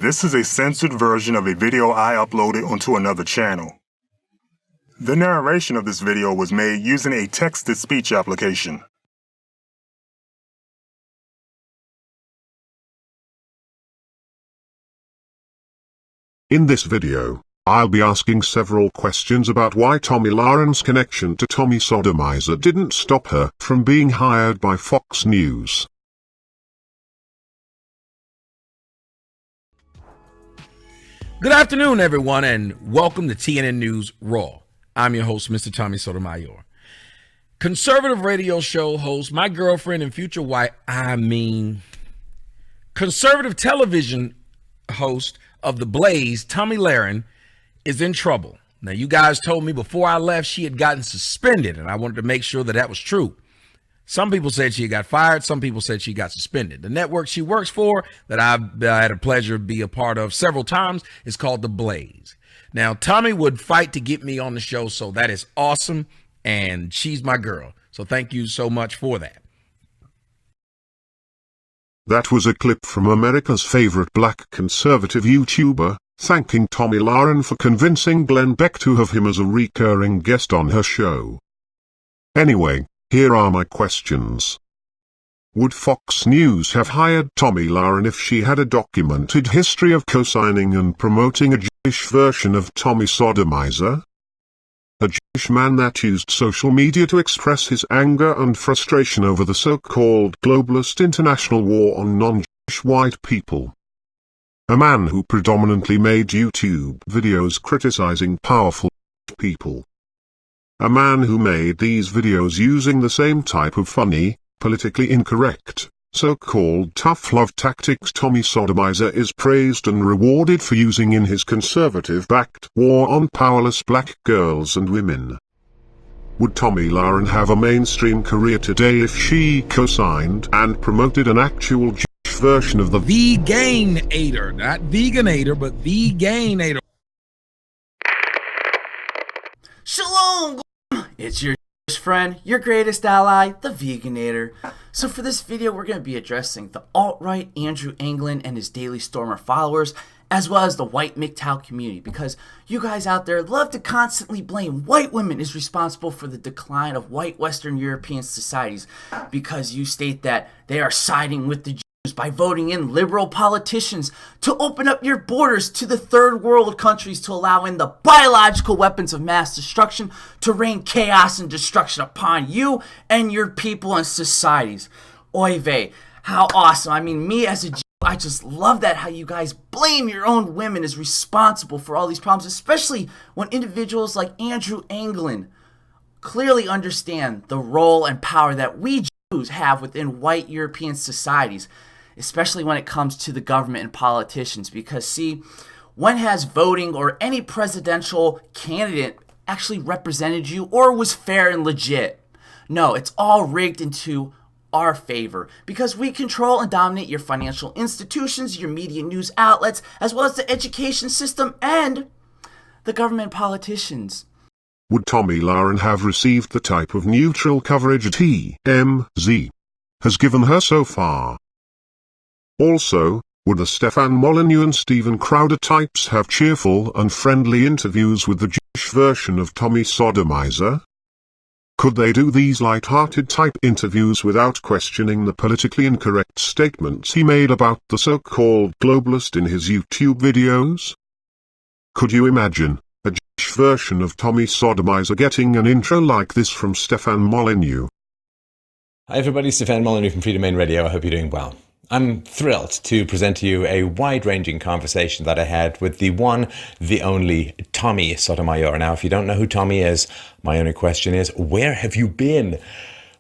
This is a censored version of a video I uploaded onto another channel. The narration of this video was made using a text-to-speech application. In this video, I'll be asking several questions about why Tomi Lahen's connection to Tommy Sotomayor didn't stop her from being hired by Fox News. Good afternoon, everyone, and welcome to TNN News Raw. I'm your host, Mr. Tommy Sotomayor. Conservative radio show host, my girlfriend and future wife, conservative television host of The Blaze, Tomi Lahren, is in trouble. Now, you guys told me before I left she had gotten suspended, and I wanted to make sure that that was true. Some people said she got fired. Some people said she got suspended. The network she works for, that I've had a pleasure to be a part of several times, is called The Blaze. Now, Tommy would fight to get me on the show, so that is awesome, and she's my girl. So thank you so much for that. That was a clip from America's favorite black conservative YouTuber, thanking Tomi Lahren for convincing Glenn Beck to have him as a recurring guest on her show. Anyway, here are my questions. Would Fox News have hired Tomi Lahren if she had a documented history of co-signing and promoting a Jewish version of Tommy Sotomayor? A Jewish man that used social media to express his anger and frustration over the so-called globalist international war on non-Jewish white people. A man who predominantly made YouTube videos criticizing powerful people. A man who made these videos using the same type of funny, politically incorrect, so-called tough love tactics Tommy Sotomayor is praised and rewarded for using in his conservative-backed war on powerless black girls and women. Would Tomi Lahren have a mainstream career today if she co-signed and promoted an actual Jewish version of the Veganator, not Veganator, but Veganator. Shalom! It's your friend, your greatest ally, the Veganator. So for this video, we're going to be addressing the alt-right Andrew Anglin and his Daily Stormer followers, as well as the white MGTOW community, because you guys out there love to constantly blame white women as responsible for the decline of white Western European societies, because you state that they are siding with the Jews by voting in liberal politicians to open up your borders to the third world countries to allow in the biological weapons of mass destruction to rain chaos and destruction upon you and your people and societies. Oy vey, how awesome. I mean, me as a Jew, I just love that how you guys blame your own women as responsible for all these problems, especially when individuals like Andrew Anglin clearly understand the role and power that we Jews have within white European societies, especially when it comes to the government and politicians. Because, see, when has voting or any presidential candidate actually represented you or was fair and legit? No, it's all rigged into our favor, because we control and dominate your financial institutions, your media news outlets, as well as the education system and the government politicians. Would Tomi Lahren have received the type of neutral coverage TMZ has given her so far? Also, would the Stefan Molyneux and Steven Crowder types have cheerful and friendly interviews with the Jewish version of Tommy Sotomayor? Could they do these light-hearted type interviews without questioning the politically incorrect statements he made about the so-called globalist in his YouTube videos? Could you imagine a Jewish version of Tommy Sotomayor getting an intro like this from Stefan Molyneux? Hi everybody, Stefan Molyneux from Freedom Main Radio. I hope you're doing well. I'm thrilled to present to you a wide-ranging conversation that I had with the one, the only Tommy Sotomayor. Now, if you don't know who Tommy is, my only question is, where have you been?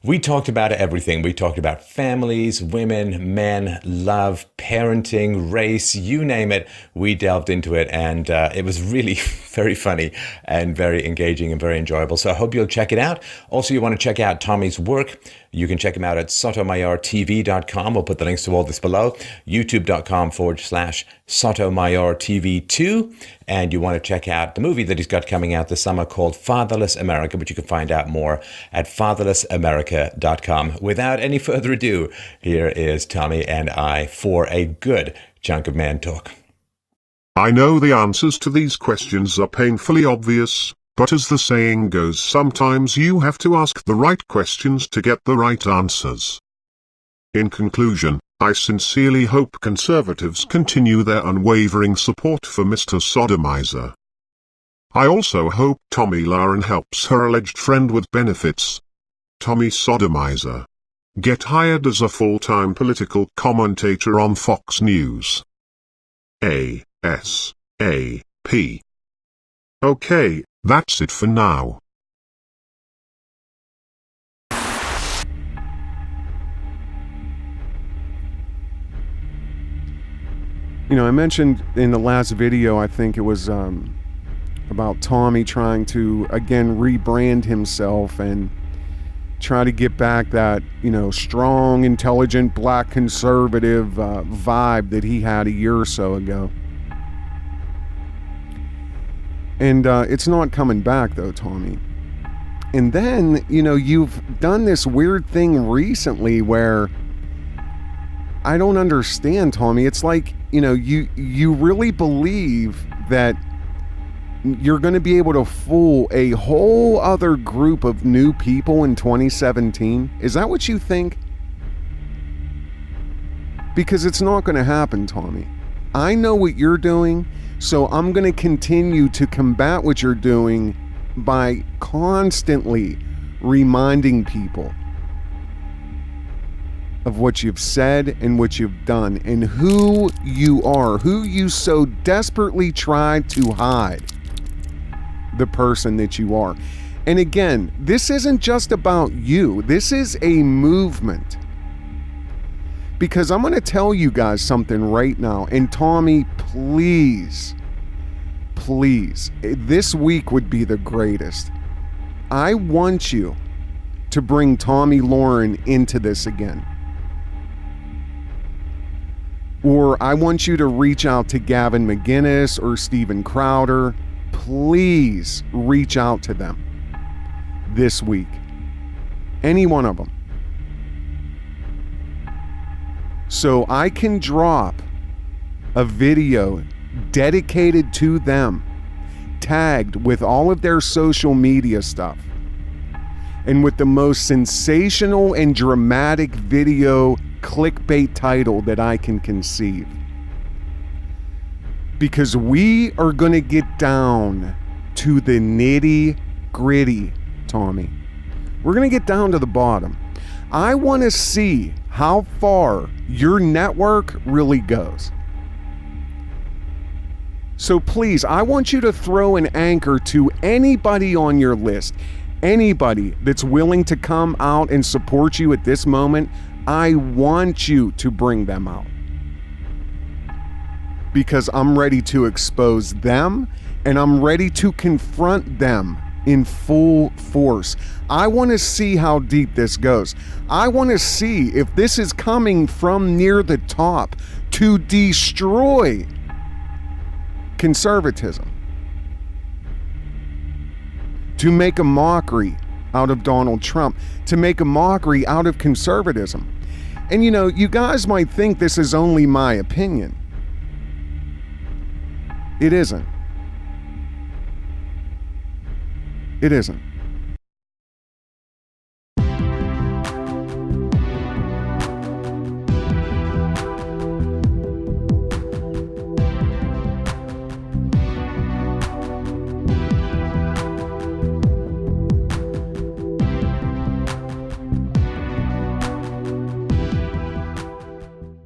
We talked about everything. We talked about families, women, men, love, parenting, race, you name it. We delved into it, and it was really very funny and very engaging and very enjoyable. So I hope you'll check it out. Also, you want to check out Tommy's work. You can check him out at sotomayortv.com. We'll put the links to all this below. youtube.com/SotomayorTV2. And you want to check out the movie that he's got coming out this summer called Fatherless America, which you can find out more at fatherlessamerica.com. Without any further ado, here is Tommy and I for a good chunk of man talk. I know the answers to these questions are painfully obvious, but as the saying goes, sometimes you have to ask the right questions to get the right answers. In conclusion, I sincerely hope conservatives continue their unwavering support for Mr. Sodomizer. I also hope Tomi Lahren helps her alleged friend with benefits. Tommy Sotomayor. Get hired as a full-time political commentator on Fox News. ASAP. Okay, that's it for now. I mentioned in the last video, I think it was about Tommy trying to, again, rebrand himself and try to get back that, strong, intelligent, black conservative vibe that he had a year or so ago. And it's not coming back, though, Tommy. And then, you've done this weird thing recently where I don't understand, Tommy. It's like, you really believe that you're going to be able to fool a whole other group of new people in 2017? Is that what you think? Because it's not going to happen, Tommy. I know what you're doing, so I'm going to continue to combat what you're doing by constantly reminding people of what you've said and what you've done and who you are, who you so desperately tried to hide, the person that you are. And again, this isn't just about you. This is a movement. Because I'm going to tell you guys something right now. And Tommy, please, this week would be the greatest. I want you to bring Tomi Lahren into this again. Or I want you to reach out to Gavin McInnes or Steven Crowder. Please reach out to them this week. Any one of them. So I can drop a video dedicated to them, tagged with all of their social media stuff, and with the most sensational and dramatic video clickbait title that I can conceive. Because we are going to get down to the nitty gritty, Tommy. We're going to get down to the bottom. I want to see how far your network really goes. So please, I want you to throw an anchor to anybody on your list. Anybody that's willing to come out and support you at this moment, I want you to bring them out. Because I'm ready to expose them and I'm ready to confront them in full force. I want to see how deep this goes. I want to see if this is coming from near the top to destroy conservatism, to make a mockery out of Donald Trump, to make a mockery out of conservatism. And you guys might think this is only my opinion. It isn't. It isn't.